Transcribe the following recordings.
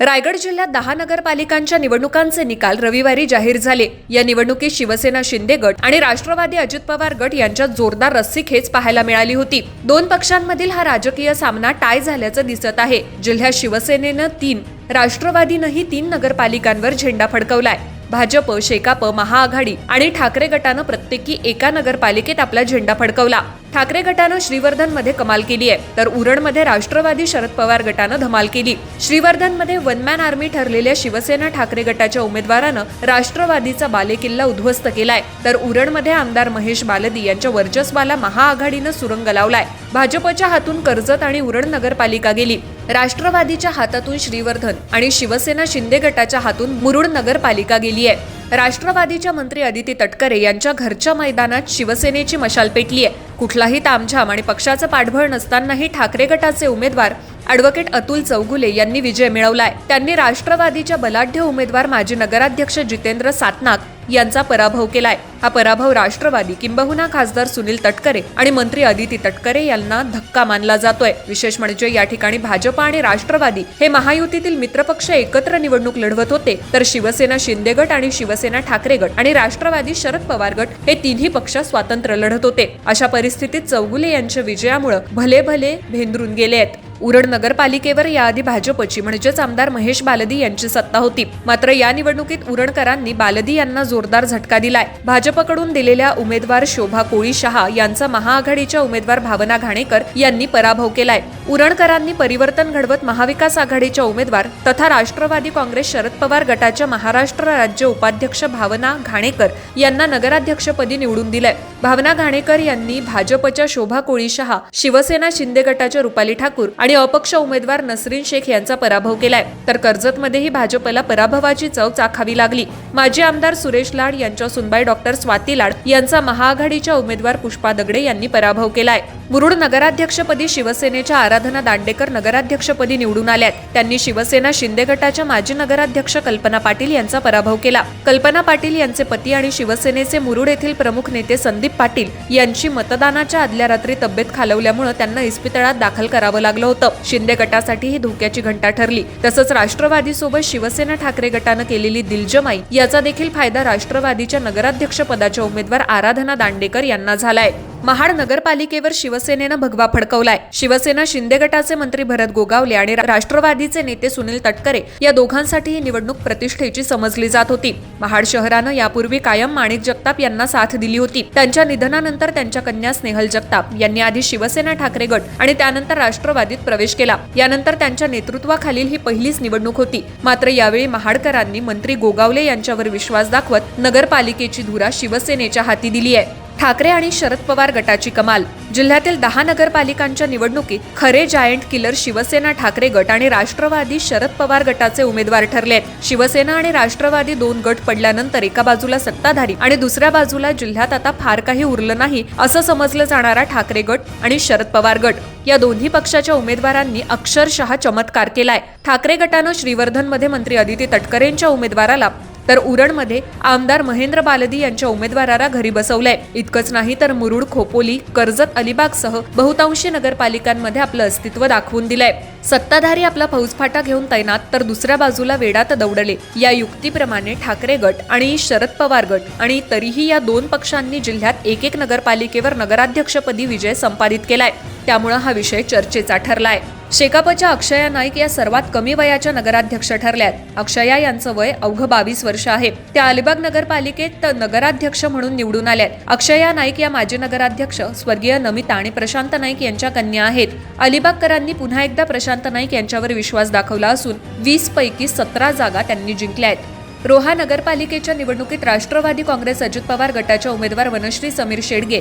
रायगड जिल्ह्यात 10 नगरपालिकांच्या निवडणुकांचे निकाल रविवारी जाहीर झाले। या निवडणुकीत शिवसेना शिंदे गट आणि राष्ट्रवादी अजित पवार गट यांच्यात जोरदार रस्सीखेच पाहायला मिळाली होती। दोन पक्षांमधील हा राजकीय सामना टाय झाल्याचं दिसत आहे। जिल्ह्यात शिवसेनेनं 3, राष्ट्रवादीनंही 3 नगरपालिकांवर झेंडा फडकवलाय। भाजप, शेकाप, महाआघाडी आणि ठाकरे गटानं प्रत्येकी एका नगरपालिकेत आपला झेंडा फडकवला। ठाकरे गटानं श्रीवर्धनमध्ये कमाल केली आहे, तर उरणमध्ये राष्ट्रवादी शरद पवार गटानं धमाल केली। श्रीवर्धनमध्ये वन मॅन आर्मी ठरलेल्या शिवसेना ठाकरे गटाच्या उमेदवारानं राष्ट्रवादीचा बालेकिल्ला उद्ध्वस्त केलाय, तर उरणमध्ये आमदार महेश बालदी यांच्या वर्चस्वाला महाआघाडीनं सुरंग लावलाय। भाजपच्या हातून कर्जत आणि उरण नगरपालिका गेली, राष्ट्रवादीच्या हातातून श्रीवर्धन आणि शिवसेना शिंदे गटाच्या हातून मुरुड नगरपालिका गेली आहे। राष्ट्रवादीच्या मंत्री अदिती तटकरे यांच्या घरच्या मैदानात शिवसेनेची मशाल पेटली आहे। कुठलाही तामझाम आणि पक्षाचं पाठबळ नसतानाही ठाकरे गटाचे उमेदवार ॲडव्होकेट अतुल चौगुले यांनी विजय मिळवलाय। त्यांनी राष्ट्रवादीच्या बलाढ्य उमेदवार माजी नगराध्यक्ष जितेंद्र सातनाक यांचा पराभव केलाय। हा पराभव राष्ट्रवादी किंबहुना खासदार सुनील तटकरे आणि मंत्री अदिती तटकरे यांना धक्का मानला जातोय। विशेष म्हणजे या ठिकाणी भाजप आणि राष्ट्रवादी हे महायुतीतील मित्रपक्ष एकत्र निवडणूक लढवत होते, तर शिवसेना शिंदे गट आणि शिवसेना ठाकरे गट आणि राष्ट्रवादी शरद पवार गट हे तिन्ही पक्ष स्वतंत्र लढत होते। अशा परिस्थितीत चौगुले यांच्या विजयामुळे भले भेंदरून गेले आहेत। उरण नगरपालिकेवर याआधी भाजपची म्हणजेच आमदार महेश बालदी यांची सत्ता होती, मात्र या निवडणुकीत उरणकरांनी बालदी यांना जोरदार झटका दिलाय। भाजपकडून दिलेल्या उमेदवार शोभा कोळी शहा यांचा महाआघाडीच्या उमेदवार भावना घाणेकर यांनी पराभव केलाय। उरणकरांनी परिवर्तन घडवत महाविकास आघाडीच्या उमेदवार तथा राष्ट्रवादी काँग्रेस शरद पवार गटाच्या महाराष्ट्र राज्य उपाध्यक्ष भावना घाणेकर यांना नगराध्यक्षपदी निवडून दिलंय। भावना घाणेकर यांनी भाजपच्या शोभा कोळी शहा, शिवसेना शिंदे गटाच्या रुपाली ठाकूर आणि अपक्ष उमेदवार नसरीन शेख यांचा पराभव केलाय, तर कर्जतमध्येही भाजपला पराभवाची चव चाखावी लागली। माजी आमदार सुरेश लाड यांच्या सुनबाई डॉक्टर स्वाती लाड यांचा महाआघाडीच्या उमेदवार पुष्पा दगडे यांनी पराभव केलाय। मुरुड नगराध्यक्षपदी शिवसेनेच्या आराधना दांडेकर नगराध्यक्षपदी निवडून आल्यात। त्यांनी शिवसेना शिंदे गटाच्या माजी नगराध्यक्ष कल्पना पाटील यांचा पराभव केला। कल्पना पाटील यांचे पती आणि शिवसेनेचे मुरुड येथील प्रमुख नेते संदीप पाटील यांची मतदानाच्या आदल्या रात्री तब्येत खालवल्यामुळे त्यांना इस्पितळात दाखल करावं लागलं होतं। शिंदे गटासाठी ही धोक्याची घंटा ठरली। तसंच राष्ट्रवादी सोबत शिवसेना ठाकरे गटानं केलेली दिलजमाई याचा देखील फायदा राष्ट्रवादीच्या नगराध्यक्ष पदाच्या उमेदवार आराधना दांडेकर यांना झालाय। महाड नगरपालिकेवर शिवसेनेनं भगवा फडकवलाय। शिवसेना शिंदे गटाचे मंत्री भरत गोगावले आणि राष्ट्रवादीचे नेते सुनील तटकरे या दोघांसाठी ही निवडणूक प्रतिष्ठेची समजली जात होती। महाड शहरानं यापूर्वी कायम माणिक जगताप यांना साथ दिली होती। त्यांच्या निधनानंतर त्यांच्या कन्या स्नेहल जगताप यांनी आधी शिवसेना ठाकरे गट आणि त्यानंतर राष्ट्रवादीत प्रवेश केला। यानंतर त्यांच्या नेतृत्वाखालील ही पहिलीच निवडणूक होती, मात्र यावेळी महाडकरांनी मंत्री गोगावले यांच्यावर विश्वास दाखवत नगरपालिकेची धुरा शिवसेनेच्या हाती दिली आहे। ठाकरे आणि शरद पवार गटाची कमाल। जिल्ह्यातील 10 नगरपालिकांच्या निवडणुकीत खरे जायंट किलर शिवसेना ठाकरे गट आणि राष्ट्रवादी शरद पवार गटाचे उमेदवार ठरले आहेत। शिवसेना आणि राष्ट्रवादी 2 गट पडल्यानंतर एका बाजूला सत्ताधारी आणि दुसऱ्या बाजूला जिल्ह्यात आता फार काही उरलं नाही असं समजलं जाणारा ठाकरे गट आणि शरद पवार गट या दोन्ही पक्षाच्या उमेदवारांनी अक्षरशः चमत्कार केलाय। ठाकरे गटानं श्रीवर्धनमध्ये मंत्री अदिती तटकरेंच्या उमेदवाराला, तर उरणमध्ये आमदार महेंद्र बालदी यांच्या उमेदवाराला घरी बसवलंय। इतकंच नाही तर मुरुड, खोपोली, कर्जत, अलिबागसह बहुतांशी नगरपालिकांमध्ये आपलं अस्तित्व दाखवून दिलंय। सत्ताधारी आपला फौजफाटा घेऊन तैनात, तर दुसऱ्या बाजूला वेडात दौडले। या युक्तीप्रमाणे ठाकरे गट आणि शरद पवार गट आणि तरीही या 2 पक्षांनी जिल्ह्यात एक नगरपालिकेवर नगराध्यक्षपदी विजय संपादित केलाय, त्यामुळे हा विषय चर्चेचा ठरलाय। शेकापच्या अक्षया नाईक या सर्वात कमी वयाच्या नगराध्यक्ष ठरल्यात। अक्षया यांचं वय अवघं 22 वर्ष आहे। त्या अलिबाग नगरपालिकेत नगराध्यक्ष म्हणून निवडून आल्यात। अक्षया नाईक या माजी नगराध्यक्ष स्वर्गीय नमिता आणि प्रशांत नाईक यांच्या कन्या आहेत। अलिबागकरांनी पुन्हा एकदा प्रशांत नाईक यांच्यावर विश्वास दाखवला असून 20 पैकी 17 जागा त्यांनी जिंकल्या आहेत। रोहा नगरपालिकेच्या निवडणुकीत राष्ट्रवादी काँग्रेस अजित पवार गटाच्या उमेदवार वनश्री समीर शेडगे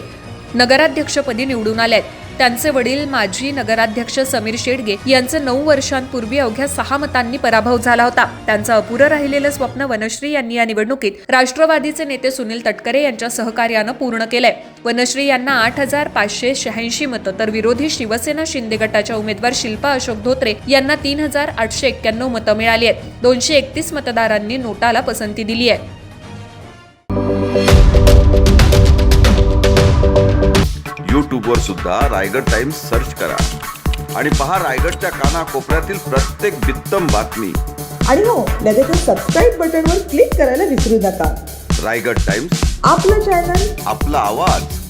नगराध्यक्षपदी निवडून आलेत। त्यांचे वडील माजी नगराध्यक्ष समीर शेडगे यांचे 9 वर्षांपूर्वी अवघ्या 6 मतांनी पराभव झाला होता। त्यांचं अपुरं राहिलेलं स्वप्न वनश्री यांनी या निवडणुकीत राष्ट्रवादीचे नेते सुनील तटकरे यांच्या सहकार्यानं पूर्ण केलंय। वनश्री यांना 8,586 मतं, तर विरोधी शिवसेना शिंदे गटाच्या उमेदवार शिल्पा अशोक धोत्रे यांना 3,891 मतं मिळाली आहेत। 231 मतदारांनी नोटाला पसंती दिली आहे। यूट्यूबवर सुद्धा रायगड टाइम्स सर्च करा आणि पहा रायगडच्या कानाकोपऱ्यातील प्रत्येक बित्तम बातमी। आणि हो, लगेचच सबस्क्राईब बटनवर क्लिक करायला विसरू नका. रायगड टाइम्स, आपलं चॅनल, आपला आवाज.